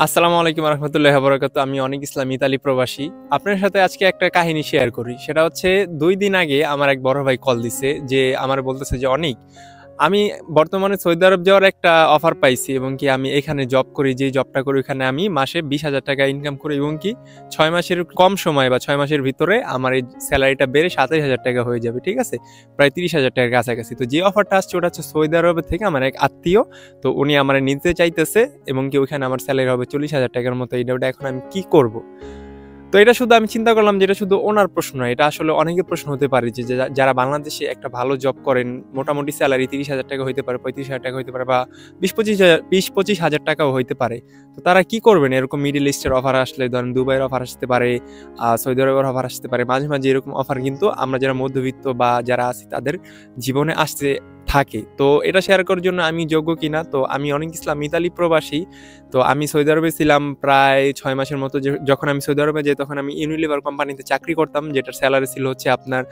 আসসালামু আলাইকুম রহমতুল্লাহ বরকাত। আমি অনেক ইসলাম ইতালি প্রবাসী। আপনার সাথে আজকে একটা কাহিনী শেয়ার করি। সেটা হচ্ছে ২ দিন আগে আমার এক বড় ভাই কল দিছে, যে আমার বলতেছে যে অনেক, আমি বর্তমানে সৌদি আরব যাওয়ার একটা অফার পাইছি এবং কি আমি এখানে জব করি, যে জবটা করি ওখানে আমি মাসে ২০,০০০ টাকা ইনকাম করি এবং কি ৬ মাসের কম সময় বা ৬ মাসের ভিতরে আমার এই স্যালারিটা বেড়ে ২৭,০০০ টাকা হয়ে যাবে, ঠিক আছে, প্রায় ৩০,০০০ টাকার কাছাকাছি। তো যে অফারটা আসছে ওটা হচ্ছে সৌদি আরবের থেকে আমার এক আত্মীয়, তো উনি আমার নিতে চাইতেছে এবং কি ওইখানে আমার স্যালারি হবে ৪০,০০০ টাকার মতো। এইটা ওটা এখন আমি কি করব? তো এটা শুধু আমি চিন্তা করলাম যে এটা শুধু ওনার প্রশ্ন নয়, এটা আসলে অনেকের প্রশ্ন হতে পারে যে যারা বাংলাদেশে একটা ভালো জব করেন, মোটামুটি স্যালারি ৩০,০০০ টাকা হইতে পারে, ৩৫,০০০ টাকা হইতে পারে, বা ২০-২৫ হাজার টাকাও হইতে পারে। তো তারা কি করবেন? এরকম মিডিল ইস্টের অফার আসলে, ধরেন দুবাইয়ের অফার আসতে পারে, সৌদি আরবের অফার আসতে পারে, মাঝে মাঝে এরকম অফার কিন্তু আমরা যারা মধ্যবিত্ত বা যারা আছি তাদের জীবনে আসতে থাকে। তো এটা শেয়ার করার জন্য আমি যোগ্য কিনা? তো আমি অনেক ইসলাম ইতালি প্রবাসী। তো আমি সৌদি আরবে ছিলাম প্রায় ৬ মাসের মতো। যখন আমি সৌদি আরবে যাই তখন আমি ইউনিলিভার কোম্পানিতে চাকরি করতাম, যেটার স্যালারি ছিল হচ্ছে আপনার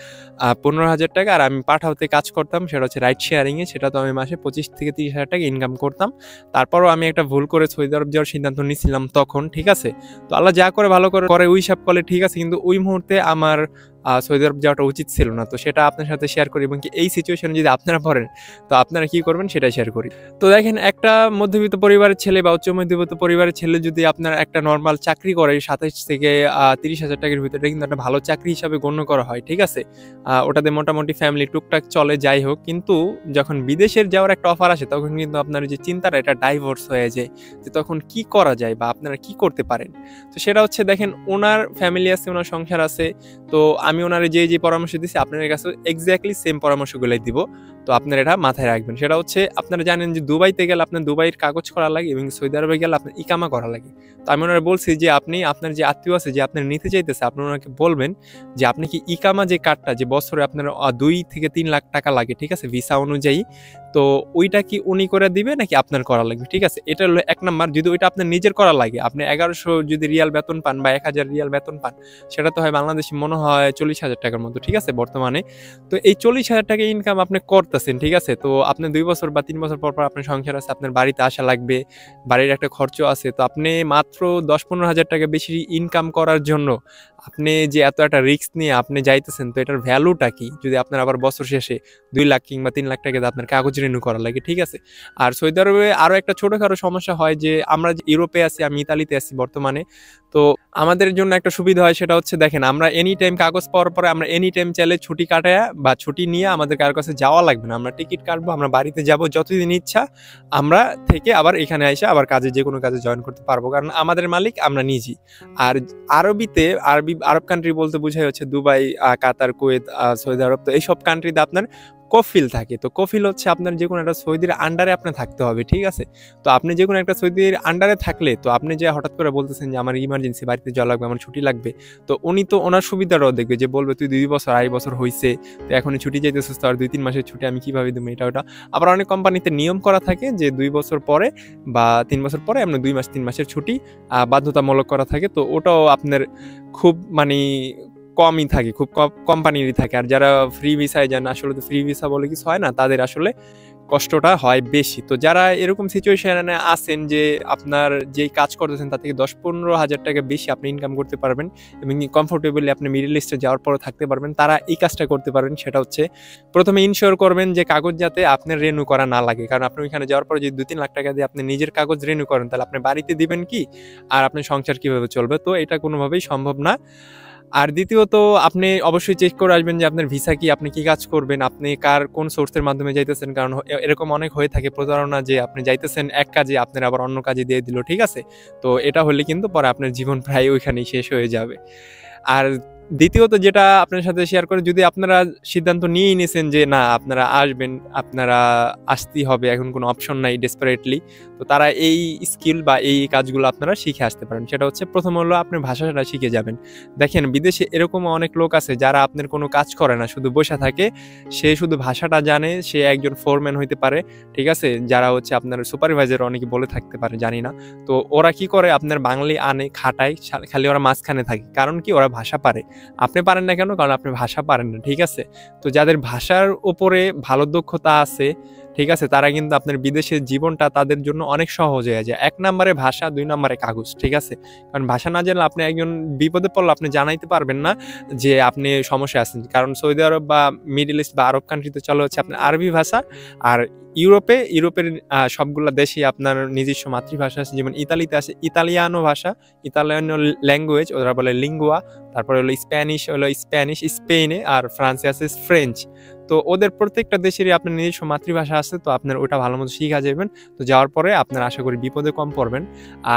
১৫,০০০ টাকা। আর আমি পাঠাওতে কাজ করতাম, সেটা হচ্ছে রাইড শেয়ারিংয়ে। সেটা তো আমি মাসে ২৫,০০০ থেকে ৩০,০০০ টাকা ইনকাম করতাম। তারপরও আমি একটা ভুল করে সৌদি আরব যাওয়ার সিদ্ধান্ত নিয়েছিলাম তখন, ঠিক আছে? তো আল্লাহ যা করে ভালো করে করে, ওই হিসাব করলে ঠিক আছে, কিন্তু ওই মুহূর্তে আমার সৌদি আরব যাওয়াটা উচিত ছিল না। তো সেটা আপনার সাথে শেয়ার করি এবং কি এই সিচুয়েশনে যদি আপনারা পড়েন তো আপনারা কি করবেন সেটাই শেয়ার করি। তো দেখেন, একটা মধ্যবিত্ত পরিবারের ছেলে বা উচ্চ মধ্যবিত্ত পরিবারের ছেলে যদি আপনার একটা নর্মাল চাকরি করে ২৭ থেকে ৩০,০০০ টাকার ভিতরে, কিন্তু একটা ভালো চাকরি হিসাবে গণ্য করা হয়, ঠিক আছে? ওটাতে মোটামুটি ফ্যামিলি টুকটাক চলে, যাই হোক। কিন্তু যখন বিদেশের যাওয়ার একটা অফার আসে তখন কিন্তু আপনার যে চিন্তাটা, এটা ডাইভোর্স হয়ে যায়, যে তখন কি করা যায় বা আপনারা কি করতে পারেন। তো সেটা হচ্ছে, দেখেন, ওনার ফ্যামিলি আছে, ওনার সংসার আছে। তো আমি ওনারে যে পরামর্শ দিচ্ছি আপনার কাছে এক্স্যাক্টলি সেম পরামর্শগুলাই দিব। তো আপনারা এটা মাথায় রাখবেন। সেটা হচ্ছে, আপনারা জানেন যে দুবাইতে গেলে আপনার দুবাইয়ের কাগজ করা লাগে এবং সৌদি আরবে গেলে আপনার ইকামা করা লাগে। তো আমি ওনারা বলছি যে আপনি আপনার যে আত্মীয় আছে, যে আপনার নিতে চাইতেছে, আপনি ওনাকে বলবেন যে আপনি কি ইকামা যে কার্ডটা, যে বছরে আপনার ২ থেকে ৩ লাখ টাকা লাগে, ঠিক আছে, ভিসা অনুযায়ী, তো ওইটা কি উনি করে দিবে নাকি আপনার করা লাগবে, ঠিক আছে? এটা হলো ১ নাম্বার। যদি ওইটা আপনার নিজের করা লাগে, আপনি ১১০০ যদি রিয়াল বেতন পান বা ১,০০০ রিয়াল বেতন পান, সেটা তো হয় বাংলাদেশে মনে হয় ৪০,০০০ টাকার মতো, ঠিক আছে, বর্তমানে। তো এই ৪০,০০০ টাকা ইনকাম আপনি করতেছেন, ঠিক আছে? তো আপনি ২ বছর বা ৩ বছর পর আপনার সংসার আছে, আপনার বাড়িতে আসা লাগবে, বাড়ির একটা খরচ আছে। তো আপনি মাত্র ১০-১৫,০০০ টাকা বেশি ইনকাম করার জন্য আপনি যে এত একটা রিস্ক নিয়ে আপনি যাইতেছেন, তো এটার ভ্যালুটা কি? যদি আপনার আবার বছর শেষে ২ লাখ কিংবা ৩ লাখ টাকা আপনার কাগজ রিনিউ করা লাগে, ঠিক আছে? আর সৌদি আরবে আরো একটা ছোটখাটো সমস্যা হয় যে আমরা যে ইউরোপে আছি, আমি ইতালিতে আছি বর্তমানে। তো আমাদের জন্য একটা সুবিধা হয়, সেটা হচ্ছে, দেখেন, আমরা এনি টাইম কাগজ পাওয়ার পরে আমরা এনি টাইম চাইলে ছুটি কাটায়া বা ছুটি নিয়ে আমাদের কারোর কাছে যাওয়া লাগবে না। আমরা টিকিট কাটবো, আমরা বাড়িতে যাব, যতদিন ইচ্ছা আমরা থেকে আবার এখানে এসে আবার কাজে, যে কোনো কাজে জয়েন করতে পারবো, কারণ আমাদের মালিক আমরা নিজেই। আর আরব কান্ট্রি বলতে বোঝায় হচ্ছে দুবাই, কাতার, কুয়েত, সৌদি আরব। তো এইসব কান্ট্রিতে আপনার কফিল থাকে। তো কফিল হচ্ছে আপনার যে কোনো একটা সৌদির আন্ডারে আপনার থাকতে হবে, ঠিক আছে? তো আপনি যে কোনো একটা সৌদির আন্ডারে থাকলে, তো আপনি যে হঠাৎ করে বলতেছেন যে আমার ইমার্জেন্সি বাড়িতে যাওয়া লাগবে, আমার ছুটি লাগবে, তো উনি তো ওনার সুবিধাটাও দেখবে, যে বলবে তুই ২ বছর ২.৫ বছর হইছে, তো এখনই ছুটি যাইতেছিস, তো আর ২-৩ মাসের ছুটি আমি কিভাবে দেবো, এটা ওটা। আবার অনেক কোম্পানিতে নিয়ম করা থাকে যে ২ বছর পরে বা ৩ বছর পরে আপনার ২ মাস ৩ মাসের ছুটি বাধ্যতামূলক করা থাকে। তো ওটাও আপনার খুব মানে কমই থাকে, খুব কম কোম্পানিরই থাকে। আর যারা ফ্রি ভিসায় যান, আসলে তো ফ্রি ভিসা বলে কিছু হয় না, তাদের আসলে কষ্টটা হয় বেশি। তো যারা এরকম সিচুয়েশনে আছেন যে আপনার যেই কাজ করতেছেন তার থেকে ১০-১৫ হাজার টাকা বেশি আপনি ইনকাম করতে পারবেন এবং কমফোর্টেবলি আপনি মিডল ইস্টে যাওয়ার পরও থাকতে পারবেন, তারা এই কাজটা করতে পারবেন। সেটা হচ্ছে, প্রথমে ইনশিওর করবেন যে কাগজ যাতে আপনার রিনিউ করা না লাগে, কারণ আপনি ওইখানে যাওয়ার পরে যদি ২-৩ লাখ টাকা দিয়ে আপনি নিজের কাগজ রিনিউ করেন, তাহলে আপনি বাড়িতে দিবেন কি আর আপনার সংসার কিভাবে চলবে? তো এটা কোনোভাবেই সম্ভব না। আর দ্বিতীয়ত, আপনি অবশ্যই চেক করে আসবেন যে আপনার ভিসা কি, আপনি কি কাজ করবেন, আপনি কোন সোর্সের মাধ্যমে যাইতেছেন, কারণ এরকম অনেক হয়ে থাকে প্রতারণা, যে আপনি যাইতেছেন এক কাজে, আপনার আবার অন্য কাজে দিয়ে দিল, ঠিক আছে? তো এটা হলে কিন্তু পরে আপনার জীবন প্রায় ওইখানেই শেষ হয়ে যাবে। আর দ্বিতীয়ত যেটা আপনার সাথে শেয়ার করে, যদি আপনারা সিদ্ধান্ত নিয়েই নিয়েছেন যে না আপনারা আসবেন, আপনারা আসতেই হবে, এখন কোনো অপশন নাই ডেসপারেটলি, তো তারা এই স্কিল বা এই কাজগুলো আপনারা শিখে আসতে পারেন। সেটা হচ্ছে, প্রথম হলো আপনি ভাষাটা শিখে যাবেন। দেখেন, বিদেশে এরকম অনেক লোক আছে যারা আপনার কোনো কাজ করে না, শুধু বসে থাকে, সে শুধু ভাষাটা জানে, সে একজন ফোরম্যান হইতে পারে, ঠিক আছে, যারা হচ্ছে আপনার সুপারভাইজার অনেকে বলে থাকতে পারে, জানি না। তো ওরা কি করে, আপনার বাঙালি আনে, খাটায়, খালি ওরা মাঝখানে থাকে, কারণ কি ওরা ভাষা পারে। আপনি পারেন না কেন? কারণ আপনি ভাষা পারেন না, ঠিক আছে? তো যাদের ভাষার উপরে ভালো দক্ষতা আছে, ঠিক আছে? তারা কিন্তু আপনার বিদেশের জীবনটা তাদের জন্য অনেক সহজ হয়ে যায়। ১ নাম্বারে ভাষা, ২ নাম্বারে কাগজ। ঠিক আছে? কারণ ভাষা না জানলে আপনি একজন বিপদে পড়লে আপনি জানাইতে পারবেন না যে আপনি সমস্যায় আছেন। কারণ সৌদি আরব বা মিডল ইস্ট বা আরব কান্ট্রিতে চলে হচ্ছে আপনার আরবি ভাষা। আর ইউরোপের সবগুলা দেশেই আপনার নিজস্ব মাতৃভাষা আছে। যেমন ইতালিতে আছে ইতালিয়ানো ভাষা, ইতালিয়ানো ল্যাঙ্গুয়েজ ওরা বলে লিঙ্গুয়া। তারপরে হলো স্প্যানিশ স্পেনে, আর ফ্রান্সে আছে ফ্রেঞ্চ। তো ওদের প্রত্যেকটা দেশেরই আপনার নিজস্ব মাতৃভাষা আছে, তো আপনার ওটা ভালো মতো শিখা যাবেন। তো যাওয়ার পরে আপনার আশা করি বিপদে কম পড়বেন।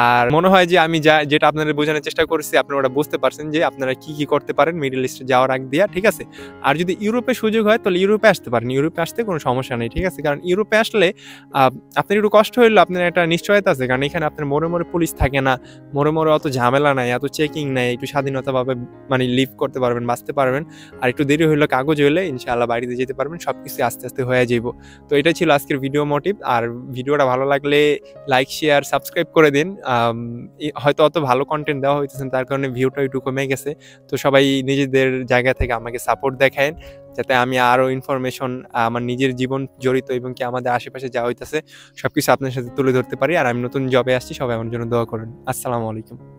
আর মনে হয় যে আমি যেটা আপনাদের বোঝানোর চেষ্টা করছি আপনারা ওটা বুঝতে পারছেন যে আপনারা কি করতে পারেন মিডল ইস্টে যাওয়ার আগ দিয়া, ঠিক আছে? আর যদি ইউরোপে সুযোগ হয় তাহলে ইউরোপে আসতে পারেন। ইউরোপে আসতে কোনো সমস্যা নেই, ঠিক আছে? কারণ ইউরোপে আসলে আপনার একটু কষ্ট হইলেও আপনার একটা নিশ্চয়তা আছে। কারণ এখানে আপনার মোড়ে পুলিশ থাকে না, মোড়ে অত ঝামেলা নাই, এত চেকিং নাই, একটু স্বাধীনতাভাবে মানে লিভ করতে পারবেন, বাঁচতে পারবেন। আর একটু দেরি হইলো কাগজ হইলে ইনশাআল্লাহ বাড়িতে যেতে পারবেন। সবকিছু আস্তে হয়ে যাইব। তো এটাই ছিল আজকের ভিডিও মোটিভ। আর ভিডিওটা ভালো লাগলে লাইক, শেয়ার, সাবস্ক্রাইব করে দিন। হয়তো অত ভালো কন্টেন্ট দেওয়া হইতেছে না, তার কারণে ভিউটা একটু কমে গেছে। তো সবাই নিজেদের জায়গা থেকে আমাকে সাপোর্ট দেখায়েন, যাতে আমি আরো ইনফরমেশন আমার নিজের জীবন জড়িত এবং কি আমাদের আশেপাশে যা হইতেছে সবকিছু আপনার সাথে তুলে ধরতে পারি। আর আমি নতুন জবে আসছি, সবাই আমার জন্য দোয়া করেন। আসসালামু আলাইকুম।